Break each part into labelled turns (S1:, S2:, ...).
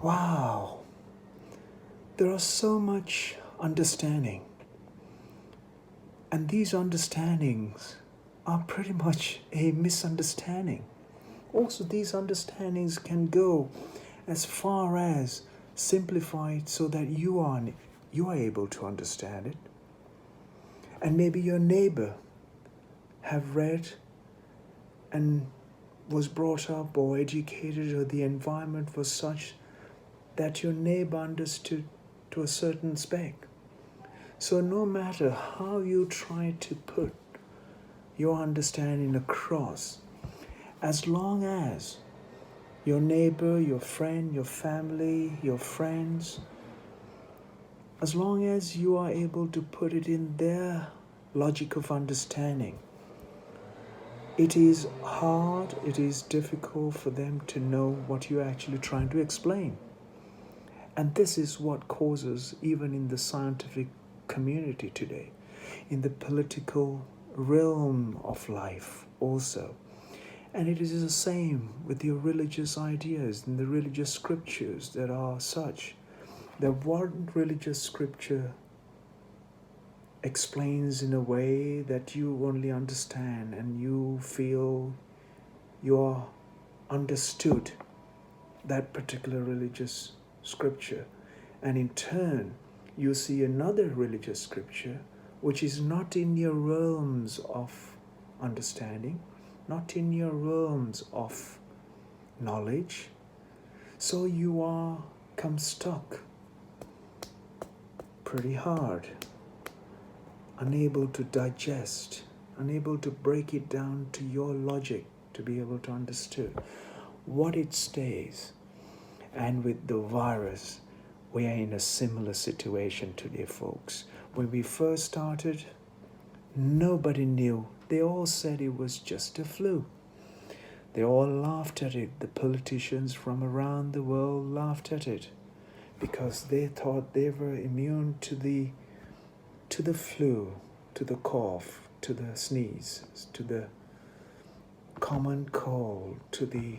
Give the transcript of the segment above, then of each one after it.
S1: Wow, there are so much understanding, and these understandings are pretty much a misunderstanding. Also, these understandings can go as far as simplified so that you are able to understand it. And maybe your neighbor have read and was brought up or educated, or the environment was such that your neighbor understood to a certain spec. So no matter how you try to put your understanding across, as long as your neighbor, your friend, your family, your friends, as long as you are able to put it in their logic of understanding, it is hard, it is difficult for them to know what you're actually trying to explain. And this is what causes, even in the scientific community today, in the political realm of life also. And it is the same with your religious ideas and the religious scriptures that are such that one religious scripture explains in a way that you only understand and you feel you are understood that particular religious scripture. And in turn, you see another religious scripture which is not in your realms of understanding, not in your realms of knowledge. So you are come stuck pretty hard, unable to digest, unable to break it down to your logic to be able to understand what it stays. And with the virus, we are in a similar situation today, folks. When we first started, nobody knew. They all said it was just a flu. They all laughed at it. The politicians from around the world laughed at it because they thought they were immune to the flu, to the cough, to the sneeze, to the common cold, to the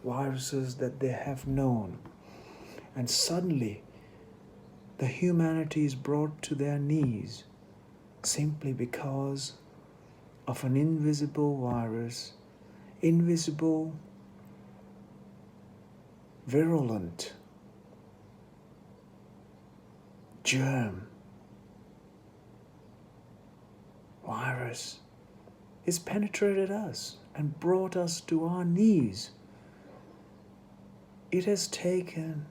S1: viruses that they have known. And suddenly, the humanity is brought to their knees simply because of an invisible virus, invisible, virulent germ, virus, has penetrated us and brought us to our knees. It has taken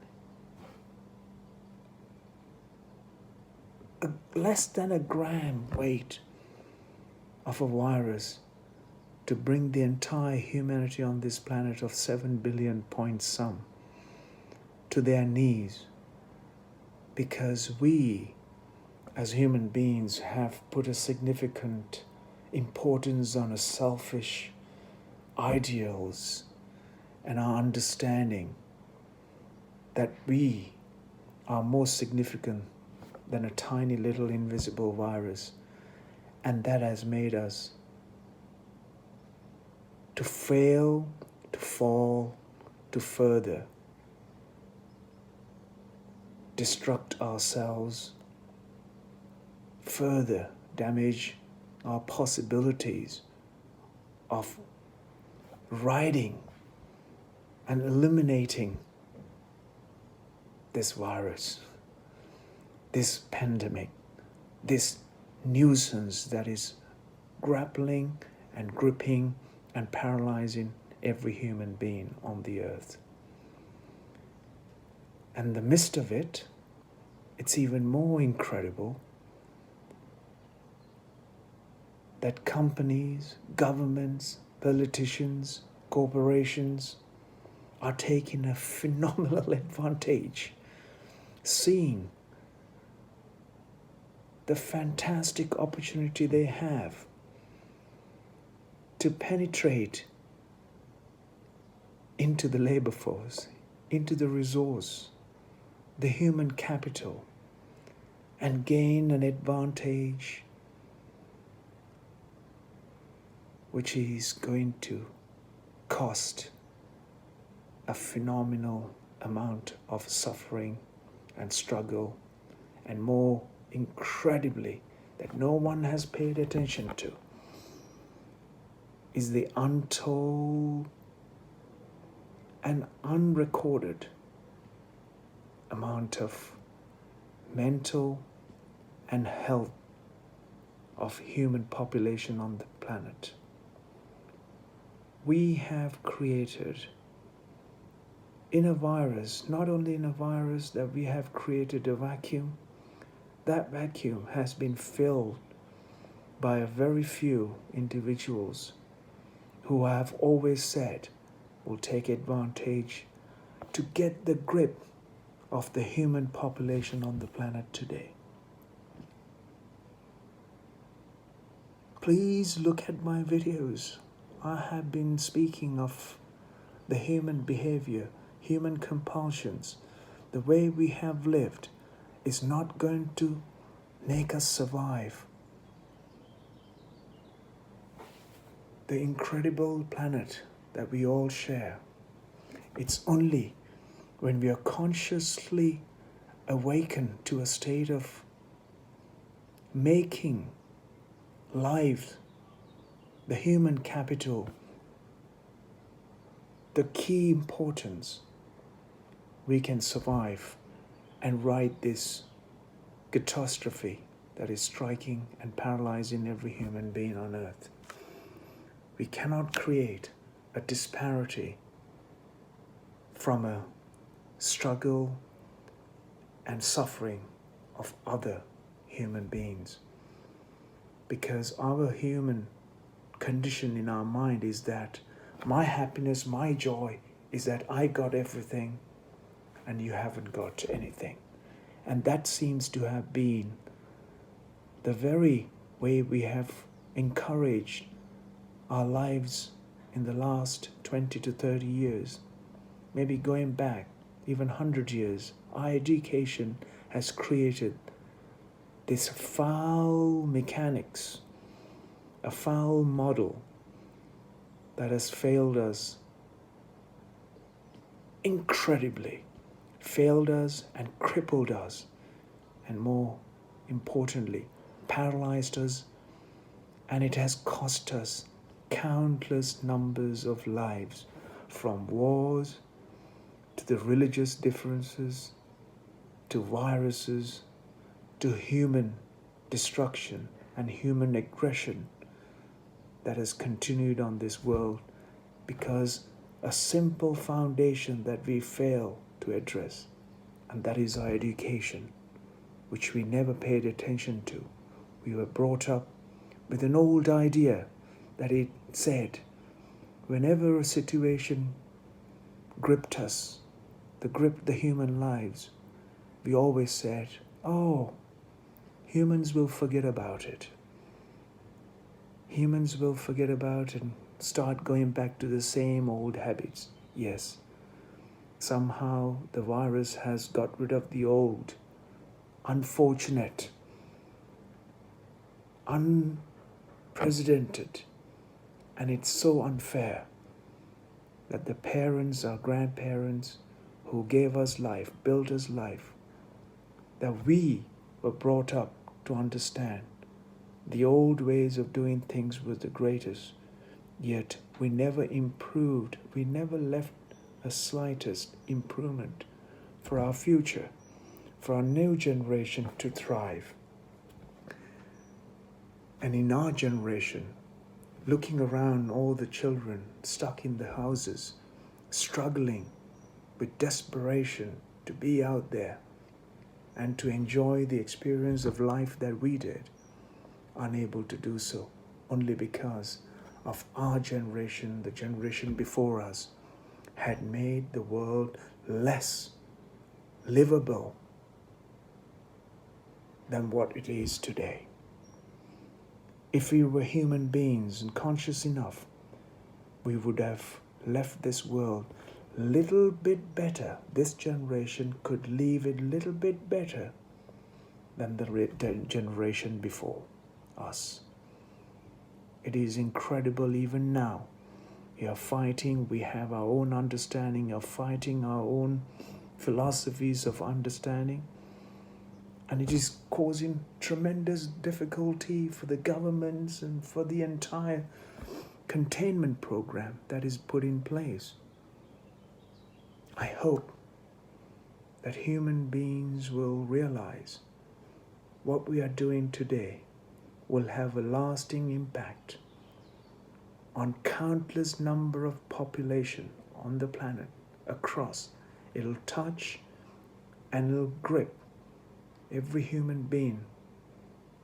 S1: less than a gram weight of a virus to bring the entire humanity on this planet of 7 billion point some to their knees, because we as human beings have put a significant importance on a selfish ideals and our understanding that we are more significant than a tiny little invisible virus. And that has made us to fail, to fall, to further destruct ourselves, further damage our possibilities of riding and eliminating this virus, this pandemic, this nuisance that is grappling and gripping and paralyzing every human being on the earth. And in the midst of it, it's even more incredible that companies, governments, politicians, corporations are taking a phenomenal advantage, seeing the fantastic opportunity they have to penetrate into the labor force, into the resource, the human capital, and gain an advantage which is going to cost a phenomenal amount of suffering and struggle, and more incredibly that no one has paid attention to is the untold and unrecorded amount of mental and health of human population on the planet. We have created in a virus, not only in a virus, that we have created a vacuum. That vacuum has been filled by a very few individuals who have always said will take advantage to get the grip of the human population on the planet today. Please look at my videos. I have been speaking of the human behavior, human compulsions. The way we have lived is not going to make us survive the incredible planet that we all share. It's only when we are consciously awakened to a state of making life, the human capital, the key importance, we can survive and right this catastrophe that is striking and paralyzing every human being on earth. We cannot create a disparity from a struggle and suffering of other human beings, because our human condition in our mind is that my happiness, my joy is that I got everything and you haven't got anything. And that seems to have been the very way we have encouraged our lives in the last 20 to 30 years, maybe going back even 100 years. Our education has created this foul mechanics, a foul model that has failed us incredibly, failed us and crippled us, and more importantly, paralyzed us, and it has cost us countless numbers of lives, from wars to the religious differences, to viruses, to human destruction and human aggression that has continued on this world because a simple foundation that we fail to address, and that is our education, which we never paid attention to. We were brought up with an old idea that it said, whenever a situation gripped us, gripped the human lives, we always said, oh, humans will forget about it. Humans will forget about it and start going back to the same old habits. Yes, somehow the virus has got rid of the old, unfortunate, unprecedented, and it's so unfair that the parents, our grandparents, who gave us life, built us life, that we were brought up to understand the old ways of doing things was the greatest, yet we never improved, we never left a slightest improvement for our future, for our new generation to thrive. And in our generation, looking around all the children stuck in the houses, struggling with desperation to be out there and to enjoy the experience of life that we did, unable to do so only because of our generation, the generation before us, had made the world less livable than what it is today. If we were human beings and conscious enough, we would have left this world a little bit better. This generation could leave it a little bit better than the generation before us. It is incredible even now We are fighting, we have our own understanding of fighting, our own philosophies of understanding. And it is causing tremendous difficulty for the governments and for the entire containment program that is put in place. I hope that human beings will realize what we are doing today will have a lasting impact on countless number of population on the planet across. It'll touch and it'll grip every human being,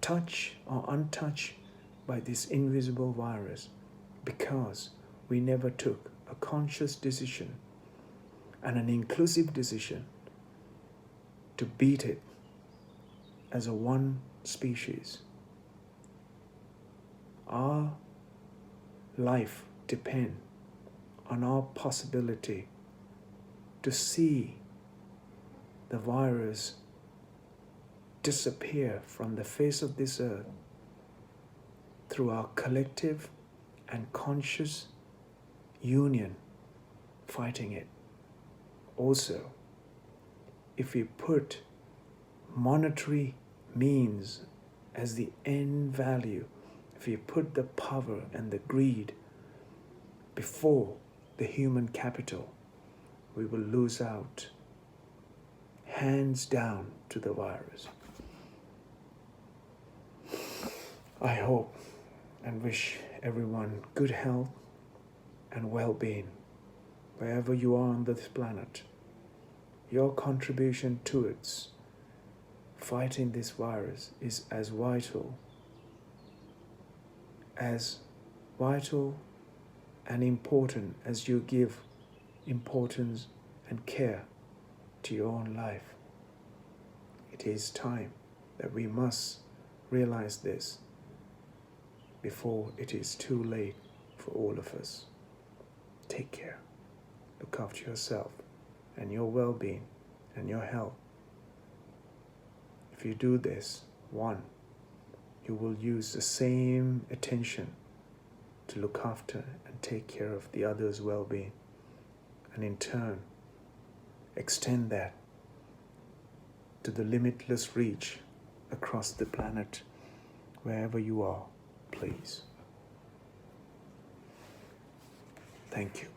S1: touch or untouched by this invisible virus, because we never took a conscious decision and an inclusive decision to beat it as a one species. Our life depends on our possibility to see the virus disappear from the face of this earth through our collective and conscious union fighting it. Also, if we put monetary means as the end value, if we put the power and the greed before the human capital, we will lose out hands down to the virus. I hope and wish everyone good health and well-being wherever you are on this planet. Your contribution towards fighting this virus is as vital and important as you give importance and care to your own life. It is time that we must realize this before it is too late for all of us. Take care. Look after yourself and your well-being and your health. If you do this, one, you will use the same attention to look after and take care of the other's well-being, and in turn extend that to the limitless reach across the planet, wherever you are, please. Thank you.